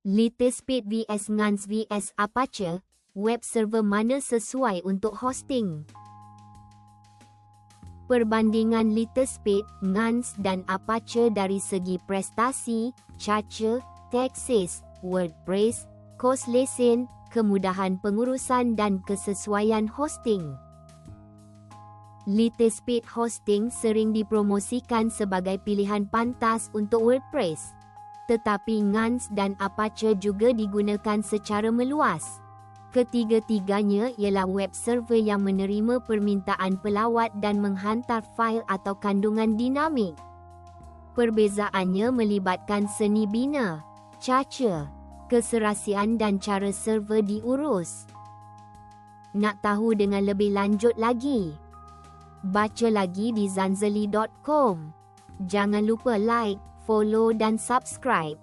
LiteSpeed vs Ngans vs Apache, web server mana sesuai untuk hosting? Perbandingan LiteSpeed, Ngans dan Apache dari segi prestasi, caca, Texas, WordPress, kos lesen, kemudahan pengurusan dan kesesuaian hosting. LiteSpeed hosting sering dipromosikan sebagai pilihan pantas untuk WordPress. Tetapi Ngans dan Apache juga digunakan secara meluas. Ketiga-tiganya ialah web server yang menerima permintaan pelawat dan menghantar fail atau kandungan dinamik. Perbezaannya melibatkan seni bina, caca, keserasian dan cara server diurus. Nak tahu dengan lebih lanjut lagi? Baca lagi di zanzali.com. Jangan lupa like, follow dan subscribe.